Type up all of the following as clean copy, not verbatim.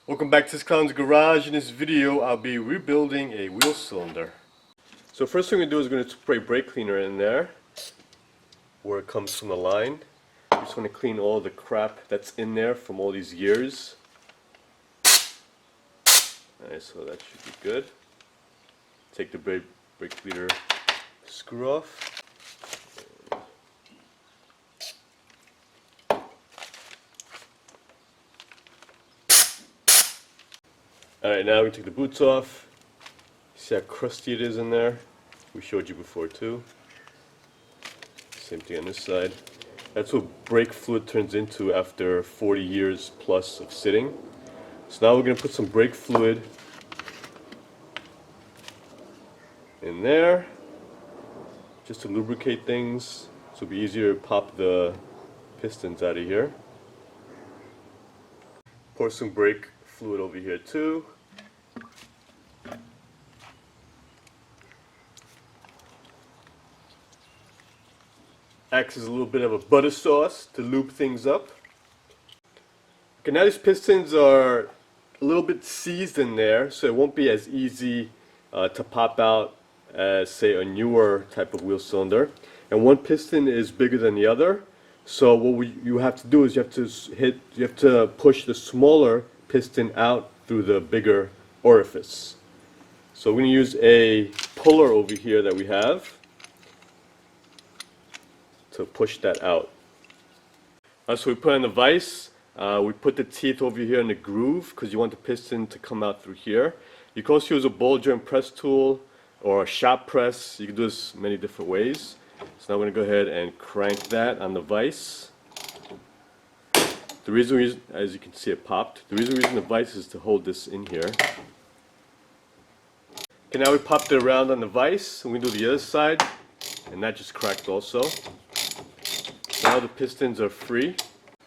Welcome back to this clown's garage. In this video I'll be rebuilding a wheel cylinder. So first thing we're going to do is we're going to spray brake cleaner in there where it comes from the line. We just want to clean all the crap that's in there from all these years. Alright, so that should be good. Take the brake cleaner screw off. Alright, now we take the boots off. See how crusty it is in there? We showed you before too. Same thing on this side. That's what brake fluid turns into after 40 years plus of sitting. So now we're going to put some brake fluid in there just to lubricate things so it'll be easier to pop the pistons out of here. Pour some brake fluid over here too. Acts as a little bit of a butter sauce to lube things up. Okay, now these pistons are a little bit seized in there, so it won't be as easy to pop out as, say, a newer type of wheel cylinder. And one piston is bigger than the other, so what you have to do is you have to push the smaller piston out through the bigger orifice. So we're going to use a puller over here that we have to push that out. So we put in the vise, we put the teeth over here in the groove because you want the piston to come out through here. You can also use a ball joint press tool or a shop press. You can do this many different ways. So now we're going to go ahead and crank that on the vise. The reason, as you can see, it popped. The reason we're using the vise is to hold this in here. Okay, now we popped it around on the vise, and we do the other side, and that just cracked also. Now the pistons are free.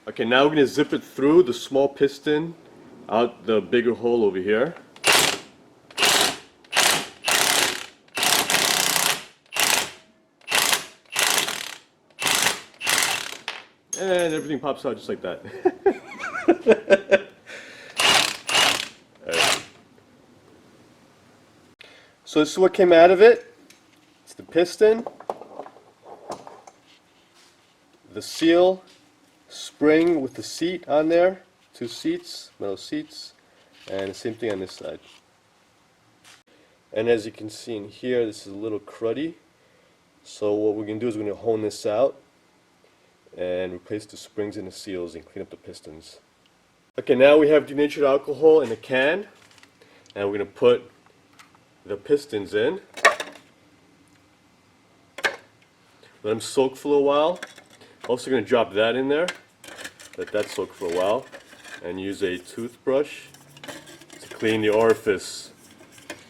Okay, now we're going to zip it through the small piston out the bigger hole over here. And everything pops out just like that. Right. So this is what came out of it. It's the piston, the seal, spring with the seat on there, 2 seats, metal seats, and the same thing on this side. And as you can see in here, this is a little cruddy. So what we're going to do is we're going to hone this out and replace the springs and the seals and clean up the pistons. Okay, now we have denatured alcohol in a can, and we're going to put the pistons in. Let them soak for a while. Also going to drop that in there, let that soak for a while, and use a toothbrush to clean the orifice.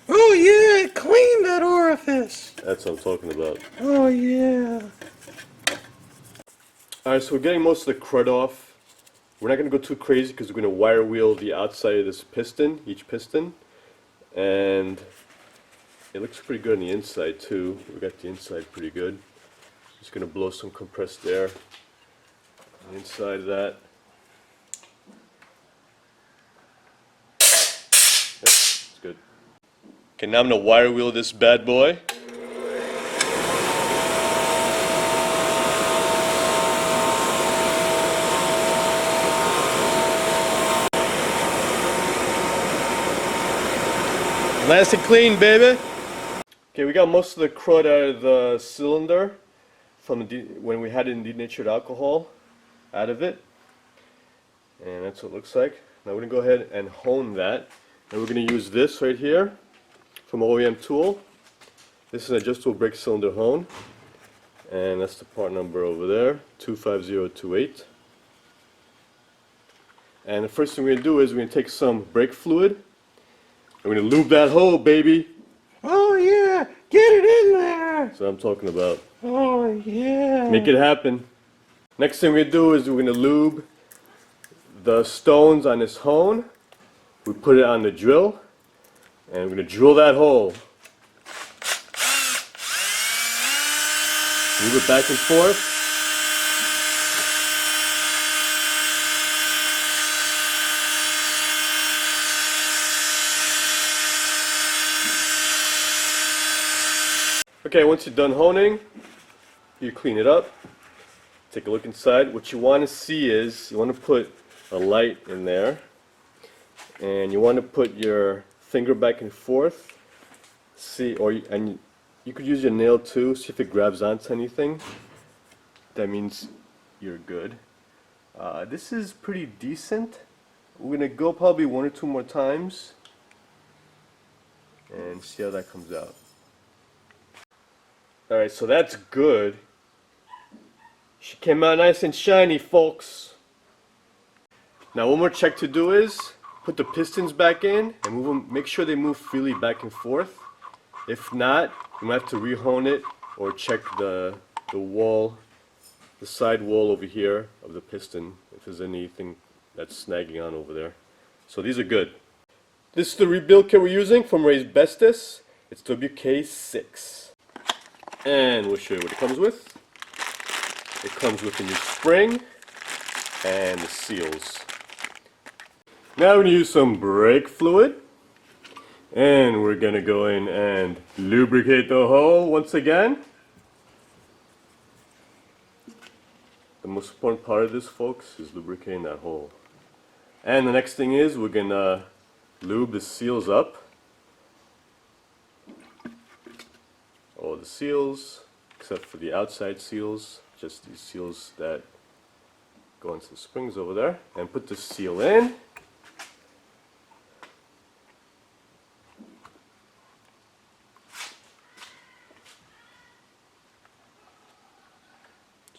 Oh yeah, clean that orifice! That's what I'm talking about. Oh yeah. Alright, so we're getting most of the crud off. We're not going to go too crazy because we're going to wire wheel the outside of this piston, each piston. And it looks pretty good on the inside too. We got the inside pretty good. Just going to blow some compressed air on the inside of that. Yep, it's good. Okay, now I'm going to wire wheel this bad boy. Nice and clean, baby. Okay, we got most of the crud out of the cylinder from when we had it in denatured alcohol out of it, and that's what it looks like. Now we're gonna go ahead and hone that, and we're gonna use this right here from OEM Tool. This is an adjustable brake cylinder hone, and that's the part number over there, 25028. And the first thing we're gonna do is we're gonna take some brake fluid. I'm going to lube that hole, baby. Oh yeah, get it in there. That's what I'm talking about. Oh yeah. Make it happen. Next thing we're going to do is we're going to lube the stones on this hone. We put it on the drill, and we're going to drill that hole. Move it back and forth. Okay, once you're done honing, you clean it up. Take a look inside. What you want to see is you want to put a light in there, and you want to put your finger back and forth. See, and you could use your nail too. See if it grabs onto anything. That means you're good. This is pretty decent. We're gonna go probably 1 or 2 more times and see how that comes out. Alright, so that's good. She came out nice and shiny, folks. Now one more check to do is put the pistons back in and move them, make sure they move freely back and forth. If not, you might have to re-hone it or check the wall, the side wall over here of the piston, if there's anything that's snagging on over there. So these are good. This is the rebuild kit we're using from Ray's Bestis. It's WK6. And we'll show you what it comes with. It comes with a new spring and the seals. Now we're going to use some brake fluid. And we're going to go in and lubricate the hull once again. The most important part of this, folks, is lubricating that hole. And the next thing is we're going to lube the seals up. All the seals, except for the outside seals, just these seals that go into the springs over there. And put the seal in.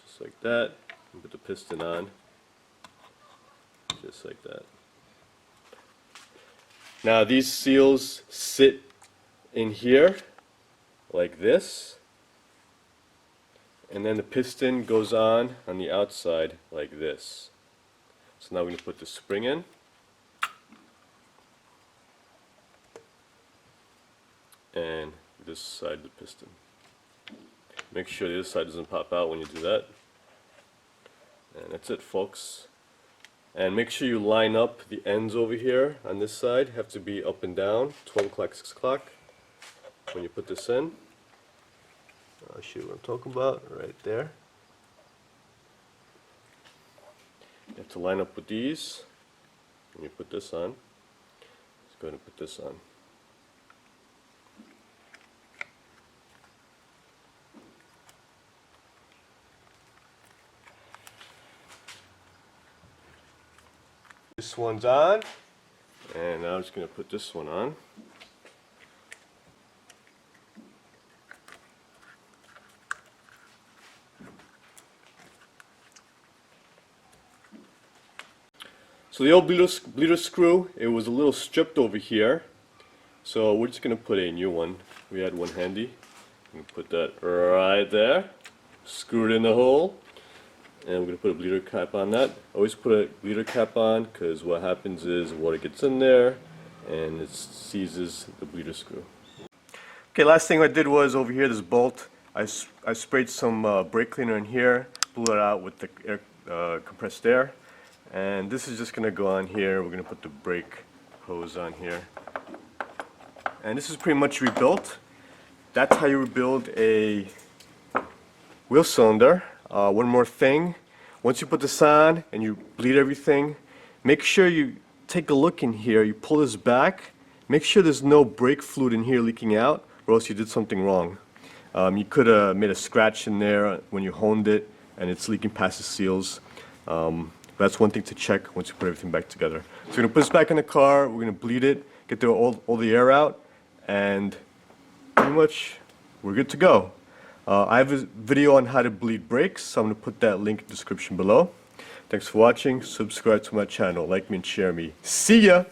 Just like that. And put the piston on. Just like that. Now these seals sit in here like this, and then the piston goes on the outside like this. So now we're going to put the spring in, and this side of the piston. Make sure the other side doesn't pop out when you do that. And that's it, folks. And make sure you line up the ends over here on this side. Have to be up and down, 12 o'clock, 6 o'clock when you put this in. I'll show you what I'm talking about right there. You have to line up with these when you put this on. Let's go ahead and put this on. This one's on, and now I'm just going to put this one on. So the old bleeder screw, it was a little stripped over here, so we're just going to put a new one. We had one handy. I'm going to put that right there, screw it in the hole. And we're going to put a bleeder cap on that. Always put a bleeder cap on, because what happens is water gets in there and it seizes the bleeder screw. Okay, last thing I did was over here, this bolt, I sprayed some brake cleaner in here, blew it out with the air, compressed air. And this is just going to go on here. We're going to put the brake hose on here. And this is pretty much rebuilt. That's how you rebuild a wheel cylinder. One more thing, once you put this on and you bleed everything, make sure you take a look in here, you pull this back, make sure there's no brake fluid in here leaking out, or else you did something wrong. You could have made a scratch in there when you honed it and it's leaking past the seals. That's one thing to check once you put everything back together. So we're going to put this back in the car, we're going to bleed it, get all the air out, and pretty much we're good to go. I have a video on how to bleed brakes, so I'm going to put that link in the description below. Thanks for watching. Subscribe to my channel, like me and share me. See ya!